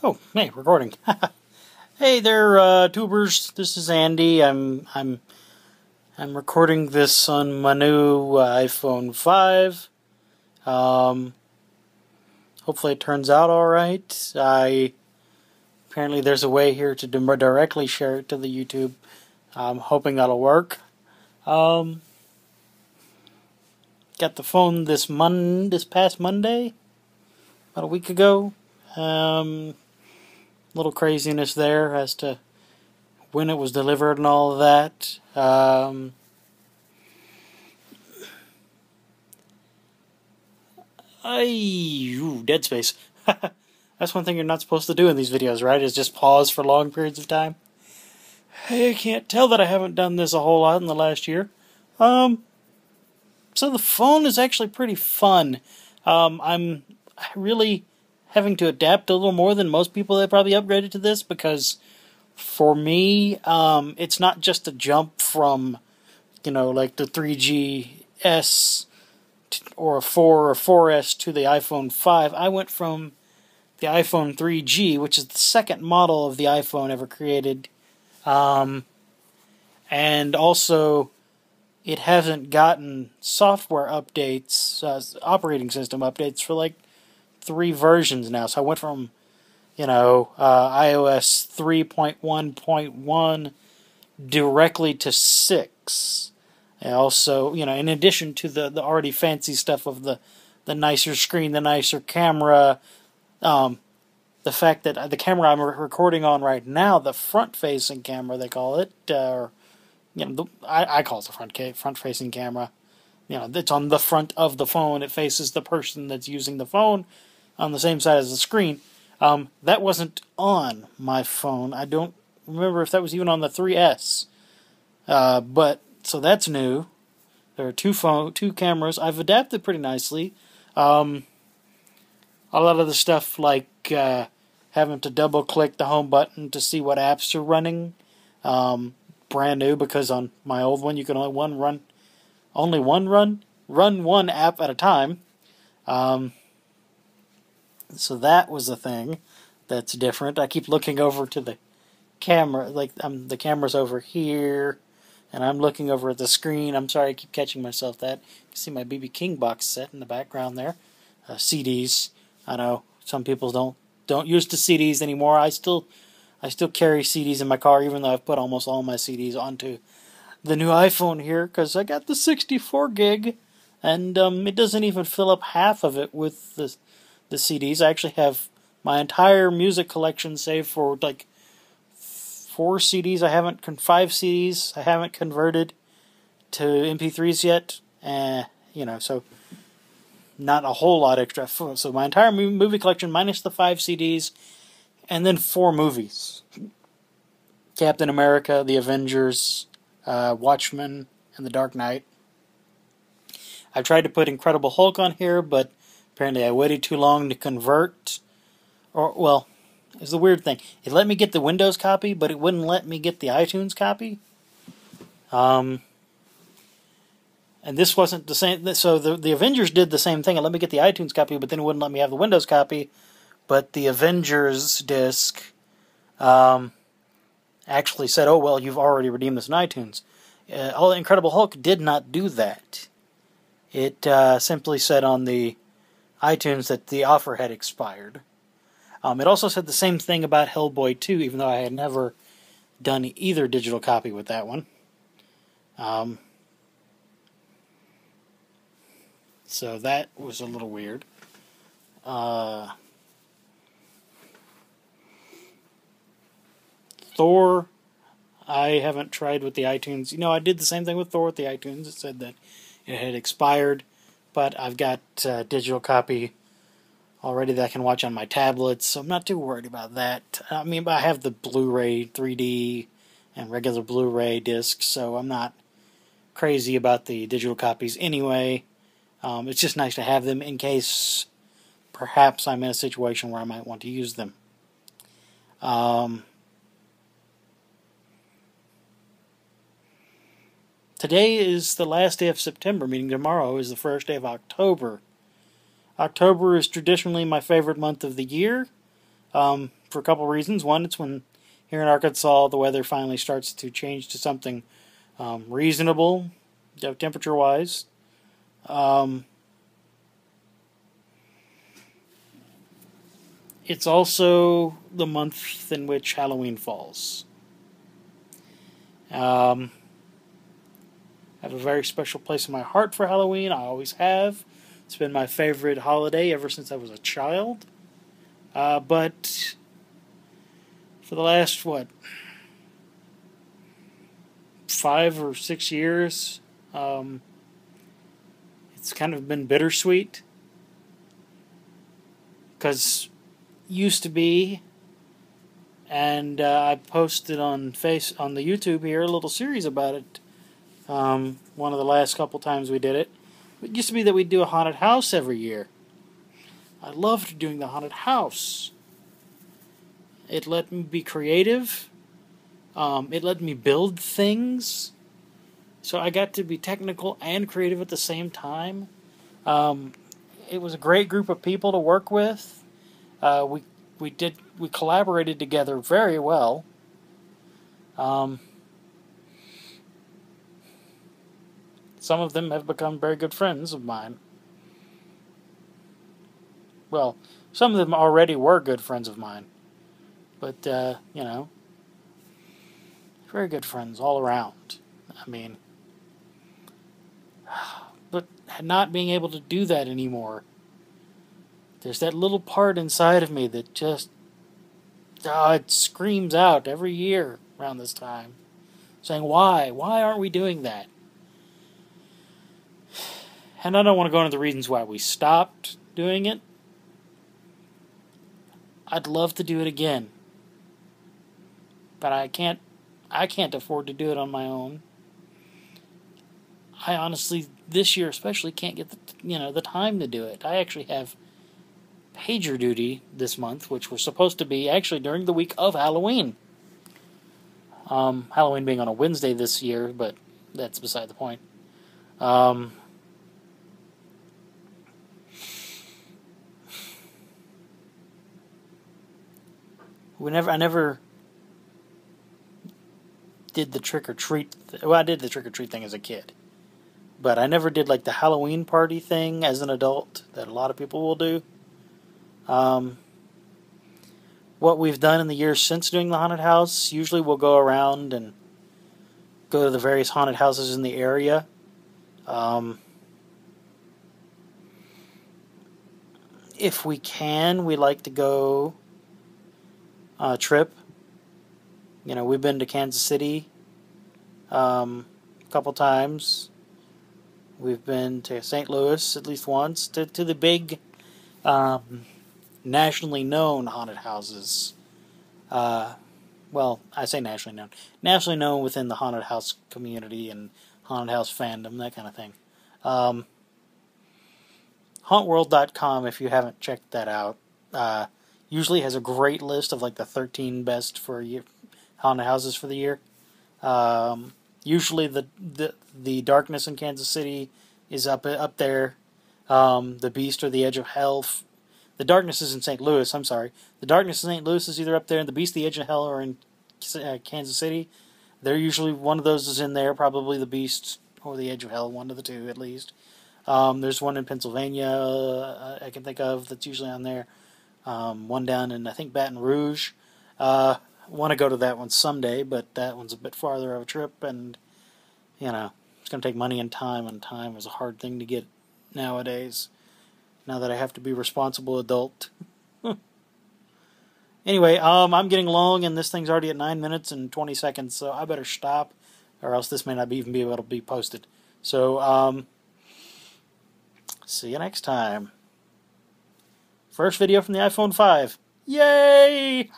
Oh, hey, recording. Hey there, tubers. This is Andy. I'm recording this on my new iPhone 5. Hopefully it turns out all right. Apparently there's a way here to directly share it to the YouTube. I'm hoping that'll work. Got the phone this past Monday, about a week ago. Little craziness there as to when it was delivered and all of that. Dead space. That's one thing you're not supposed to do in these videos, right? Is just pause for long periods of time. Hey, I can't tell that I haven't done this a whole lot in the last year. So the phone is actually pretty fun. I'm really having to adapt a little more than most people that probably upgraded to this, because for me, it's not just a jump from, like the 3GS or a 4 or 4S to the iPhone 5. I went from the iPhone 3G, which is the second model of the iPhone ever created, and also it hasn't gotten software updates, operating system updates for like 3 versions now. So I went from, iOS 3.1.1 directly to 6. And also, in addition to the already fancy stuff of the nicer screen, the nicer camera, the fact that the camera I'm recording on right now, the front-facing camera they call it, I call it the front-facing camera. It's on the front of the phone. It faces the person that's using the phone on the same side as the screen. That wasn't on my phone. I don't remember if that was even on the 3S. So that's new. There are two cameras. I've adapted pretty nicely. A lot of the stuff like having to double click the home button to see what apps are running. Brand new, because on my old one you can run one app at a time. So that was a thing that's different. I keep looking over to the camera, like the camera's over here, and I'm looking over at the screen. I'm sorry, I keep catching myself that. You can see my BB King box set in the background there. CDs. I know some people don't use the CDs anymore. I still carry CDs in my car, even though I've put almost all my CDs onto the new iPhone here, because I got the 64 gig, and it doesn't even fill up half of it with the CDs. I actually have my entire music collection saved for like 5 CDs I haven't converted to MP3s yet. So not a whole lot extra. So my entire movie collection minus the 5 CDs, and then 4 movies: Captain America, The Avengers, Watchmen, and The Dark Knight. I've tried to put Incredible Hulk on here, but apparently I waited too long to convert. It's the weird thing. It let me get the Windows copy, but it wouldn't let me get the iTunes copy. And this wasn't the same. So the Avengers did the same thing. It let me get the iTunes copy, but then it wouldn't let me have the Windows copy. But the Avengers disc actually said, "Oh, well, you've already redeemed this in iTunes." Incredible Hulk did not do that. It simply said on the iTunes that the offer had expired. It also said the same thing about Hellboy 2, even though I had never done either digital copy with that one. So that was a little weird. Thor, I haven't tried with the iTunes. I did the same thing with Thor with the iTunes. It said that it had expired, but I've got a digital copy already that I can watch on my tablets, so I'm not too worried about that. I have the Blu-ray 3D and regular Blu-ray discs, so I'm not crazy about the digital copies anyway. It's just nice to have them in case perhaps I'm in a situation where I might want to use them. Today is the last day of September, meaning tomorrow is the first day of October. October is traditionally my favorite month of the year. for a couple reasons. One, it's when here in Arkansas the weather finally starts to change to something reasonable, temperature-wise. It's also the month in which Halloween falls. I have a very special place in my heart for Halloween. I always have. It's been my favorite holiday ever since I was a child. But for the last, 5 or 6 years, it's kind of been bittersweet. Because used to be, and I posted on the YouTube here a little series about it. One of the last couple times we did it. It used to be that we'd do a haunted house every year. I loved doing the haunted house. It let me be creative. It let me build things. So I got to be technical and creative at the same time. It was a great group of people to work with. We collaborated together very well. Some of them have become very good friends of mine. Well, some of them already were good friends of mine. But, very good friends all around. I mean, but not being able to do that anymore. There's that little part inside of me that just, it screams out every year around this time. Saying, why? Why aren't we doing that? And I don't want to go into the reasons why we stopped doing it. I'd love to do it again. But I can't afford to do it on my own. I honestly, this year especially, can't get the time to do it. I actually have pager duty this month, which was supposed to be actually during the week of Halloween. Halloween being on a Wednesday this year, but that's beside the point. I never did the trick-or-treat... Well, I did the trick-or-treat thing as a kid. But I never did, the Halloween party thing as an adult that a lot of people will do. What we've done in the years since doing the haunted house, usually we'll go around and go to the various haunted houses in the area. If we can, we like to go on a trip. We've been to Kansas City a couple times. We've been to St. Louis at least once, to the big nationally known haunted houses. Well, I say nationally known. Nationally known within the haunted house community and haunted house fandom, that kind of thing. Hauntworld.com, if you haven't checked that out, usually has a great list of the 13 best for haunted houses for the year. Usually the Darkness in Kansas City is up there. The Beast or the Edge of Hell. The Darkness is in St. Louis, I'm sorry. The Darkness in St. Louis is either up there, and the Beast, the Edge of Hell are in Kansas City. They're usually, one of those is in there, probably the Beast or the Edge of Hell, one of the two at least. There's one in Pennsylvania I can think of that's usually on there. One down in, I think, Baton Rouge. Want to go to that one someday, but that one's a bit farther of a trip, and, it's going to take money and time is a hard thing to get nowadays, now that I have to be a responsible adult. Anyway, I'm getting long, and this thing's already at 9 minutes and 20 seconds, so I better stop, or else this may not even be able to be posted. So, see you next time. First video from the iPhone 5. Yay!